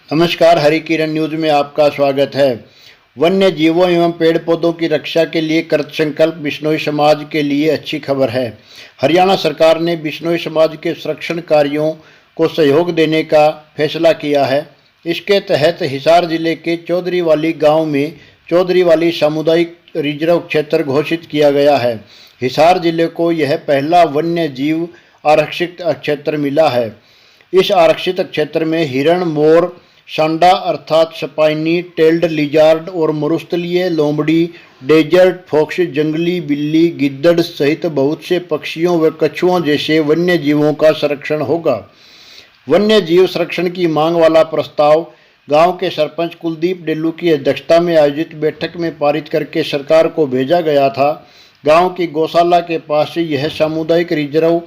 नमस्कार, हरी किरण न्यूज में आपका स्वागत है। वन्य जीवों एवं पेड़ पौधों की रक्षा के लिए कृतसंकल्प बिश्नोई समाज के लिए अच्छी खबर है। हरियाणा सरकार ने बिश्नोई समाज के संरक्षण कार्यों को सहयोग देने का फैसला किया है। इसके तहत हिसार जिले के चौधरीवाली गांव में चौधरीवाली सामुदायिक रिजर्व क्षेत्र घोषित किया गया है। हिसार जिले को यह पहला वन्य जीव आरक्षित क्षेत्र मिला है। इस आरक्षित क्षेत्र में हिरण, मोर, सांडा अर्थात स्पाइनी टेल्ड लिजार्ड और मरुस्थलीय लोमड़ी, डेजर्ट फॉक्स, जंगली बिल्ली, गिद्दड़ सहित बहुत से पक्षियों व कछुओं जैसे वन्य जीवों का संरक्षण होगा। वन्य जीव संरक्षण की मांग वाला प्रस्ताव गांव के सरपंच कुलदीप डेल्लू की अध्यक्षता में आयोजित बैठक में पारित करके सरकार को भेजा गया था। गांव की गौशाला के पास से यह सामुदायिक रिजर्व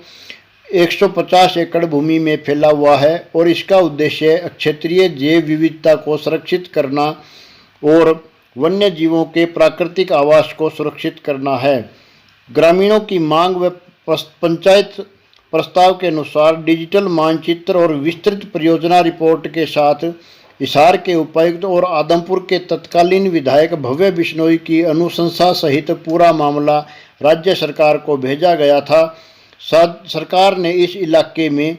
150 एकड़ भूमि में फैला हुआ है और इसका उद्देश्य क्षेत्रीय जैव विविधता को सुरक्षित करना और वन्य जीवों के प्राकृतिक आवास को सुरक्षित करना है। ग्रामीणों की मांग व पंचायत प्रस्ताव के अनुसार डिजिटल मानचित्र और विस्तृत परियोजना रिपोर्ट के साथ हिसार के उपायुक्त और आदमपुर के तत्कालीन विधायक भव्य बिश्नोई की अनुशंसा सहित पूरा मामला राज्य सरकार को भेजा गया था। सरकार ने इस इलाके में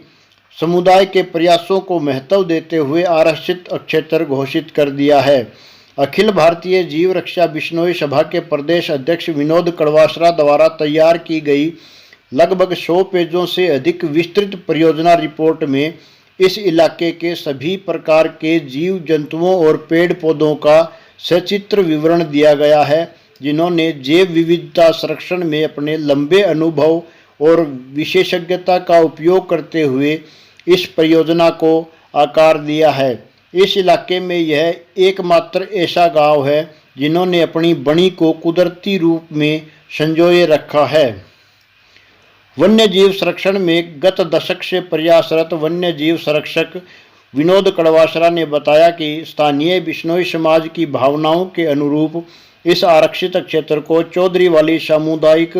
समुदाय के प्रयासों को महत्व देते हुए आरक्षित क्षेत्र घोषित कर दिया है। अखिल भारतीय जीव रक्षा बिश्नोई सभा के प्रदेश अध्यक्ष विनोद कड़वासरा द्वारा तैयार की गई लगभग 100 पेजों से अधिक विस्तृत परियोजना रिपोर्ट में इस इलाके के सभी प्रकार के जीव जंतुओं और पेड़ पौधों का सचित्र विवरण दिया गया है, जिन्होंने जैव विविधता संरक्षण में अपने लंबे अनुभव और विशेषज्ञता का उपयोग करते हुए इस परियोजना को आकार दिया है। इस इलाके में यह एकमात्र ऐसा गांव है जिन्होंने अपनी बणी को कुदरती रूप में संजोए रखा है। वन्य जीव संरक्षण में गत दशक से प्रयासरत वन्य जीव संरक्षक विनोद कड़वासरा ने बताया कि स्थानीय बिश्नोई समाज की भावनाओं के अनुरूप इस आरक्षित क्षेत्र को चौधरीवाली सामुदायिक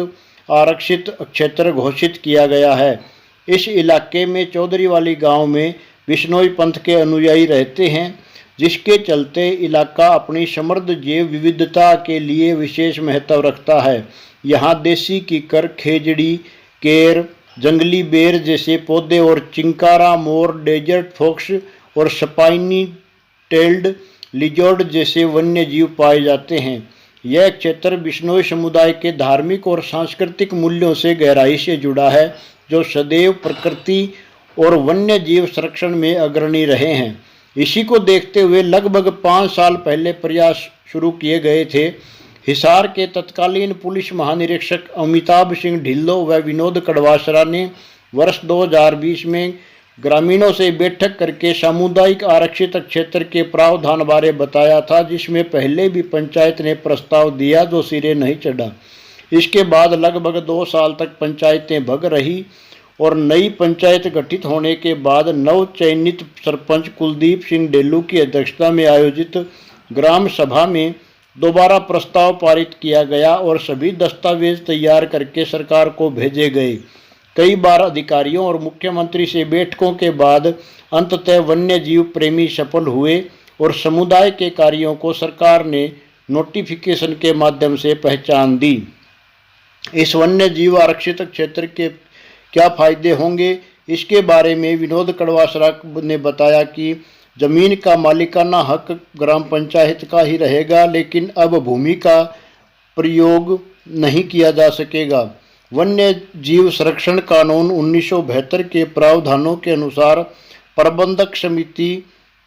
आरक्षित क्षेत्र घोषित किया गया है। इस इलाके में चौधरीवाली गांव में बिश्नोई पंथ के अनुयायी रहते हैं, जिसके चलते इलाका अपनी समृद्ध जैव विविधता के लिए विशेष महत्व रखता है। यहाँ देसी कीकर, खेजड़ी, केर, जंगली बेर जैसे पौधे और चिंकारा, मोर, डेजर्ट फॉक्स और स्पाइनी टेल्ड लिजर्ड जैसे वन्य जीव पाए जाते हैं। यह क्षेत्र बिश्नोई समुदाय के धार्मिक और सांस्कृतिक मूल्यों से गहराई से जुड़ा है, जो सदैव प्रकृति और वन्य जीव संरक्षण में अग्रणी रहे हैं। इसी को देखते हुए लगभग 5 साल पहले प्रयास शुरू किए गए थे। हिसार के तत्कालीन पुलिस महानिरीक्षक अमिताभ सिंह ढिल्लो व विनोद कड़वासरा ने वर्ष 2020 में ग्रामीणों से बैठक करके सामुदायिक आरक्षित क्षेत्र के प्रावधान बारे बताया था, जिसमें पहले भी पंचायत ने प्रस्ताव दिया जो सिरे नहीं चढ़ा। इसके बाद लगभग 2 साल तक पंचायतें भग रही और नई पंचायत गठित होने के बाद नव चयनित सरपंच कुलदीप सिंह डेल्लू की अध्यक्षता में आयोजित ग्राम सभा में दोबारा प्रस्ताव पारित किया गया और सभी दस्तावेज तैयार करके सरकार को भेजे गए। कई बार अधिकारियों और मुख्यमंत्री से बैठकों के बाद अंततः वन्य जीव प्रेमी सफल हुए और समुदाय के कार्यों को सरकार ने नोटिफिकेशन के माध्यम से पहचान दी। इस वन्य जीव आरक्षित क्षेत्र के क्या फायदे होंगे, इसके बारे में विनोद कड़वासरा ने बताया कि जमीन का मालिकाना हक ग्राम पंचायत का ही रहेगा, लेकिन अब भूमि का प्रयोग नहीं किया जा सकेगा। वन्य जीव संरक्षण कानून 1972 के प्रावधानों के अनुसार प्रबंधक समिति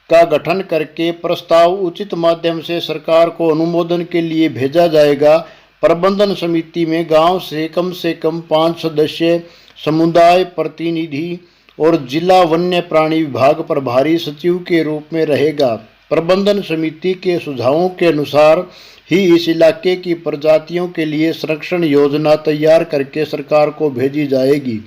का गठन करके प्रस्ताव उचित माध्यम से सरकार को अनुमोदन के लिए भेजा जाएगा। प्रबंधन समिति में गांव से कम 5 सदस्य, समुदाय प्रतिनिधि और जिला वन्य प्राणी विभाग प्रभारी सचिव के रूप में रहेगा। प्रबंधन समिति के सुझावों के अनुसार ही इस इलाके की प्रजातियों के लिए संरक्षण योजना तैयार करके सरकार को भेजी जाएगी।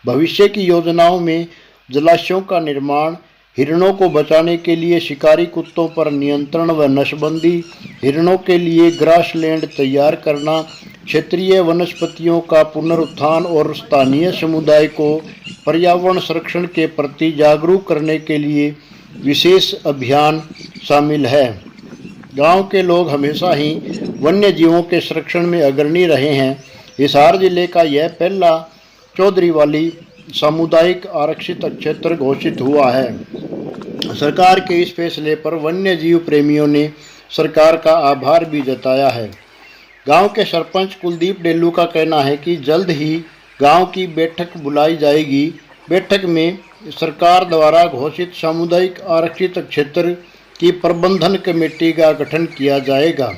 भविष्य की योजनाओं में जलाशयों का निर्माण, हिरणों को बचाने के लिए शिकारी कुत्तों पर नियंत्रण व नसबंदी, हिरणों के लिए ग्रासलैंड तैयार करना, क्षेत्रीय वनस्पतियों का पुनरुत्थान और स्थानीय समुदाय को पर्यावरण संरक्षण के प्रति जागरूक करने के लिए विशेष अभियान शामिल है। गांव के लोग हमेशा ही वन्य जीवों के संरक्षण में अग्रणी रहे हैं। हिसार जिले का यह पहला चौधरीवाली सामुदायिक आरक्षित क्षेत्र घोषित हुआ है। सरकार के इस फैसले पर वन्य जीव प्रेमियों ने सरकार का आभार भी जताया है। गांव के सरपंच कुलदीप डेल्लू का कहना है कि जल्द ही गांव की बैठक बुलाई जाएगी। बैठक में सरकार द्वारा घोषित सामुदायिक आरक्षित क्षेत्र की प्रबंधन कमेटी का गठन किया जाएगा।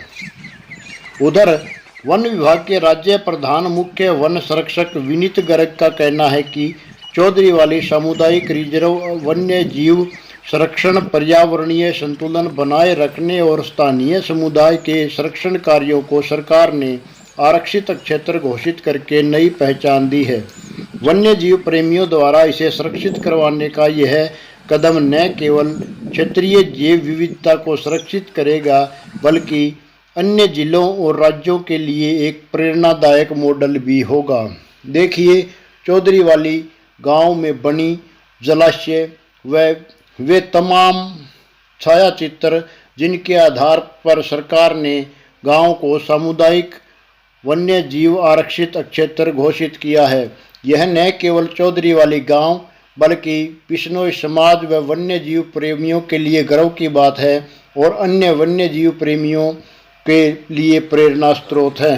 उधर वन विभाग के राज्य प्रधान मुख्य वन संरक्षक विनीत गर्ग का कहना है कि चौधरीवाली सामुदायिक रिजर्व वन्य जीव संरक्षण, पर्यावरणीय संतुलन बनाए रखने और स्थानीय समुदाय के संरक्षण कार्यों को सरकार ने आरक्षित क्षेत्र घोषित करके नई पहचान दी है। वन्य जीव प्रेमियों द्वारा इसे सुरक्षित करवाने का यह कदम न केवल क्षेत्रीय जैव विविधता को सुरक्षित करेगा बल्कि अन्य जिलों और राज्यों के लिए एक प्रेरणादायक मॉडल भी होगा। देखिए चौधरीवाली गांव में बनी जलाशय वे तमाम छायाचित्र जिनके आधार पर सरकार ने गांव को सामुदायिक वन्य जीव आरक्षित क्षेत्र घोषित किया है। यह न केवल चौधरीवाली गांव बल्कि बिश्नोई समाज व वन्य जीव प्रेमियों के लिए गर्व की बात है और अन्य वन्य जीव प्रेमियों के लिए प्रेरणा स्रोत है।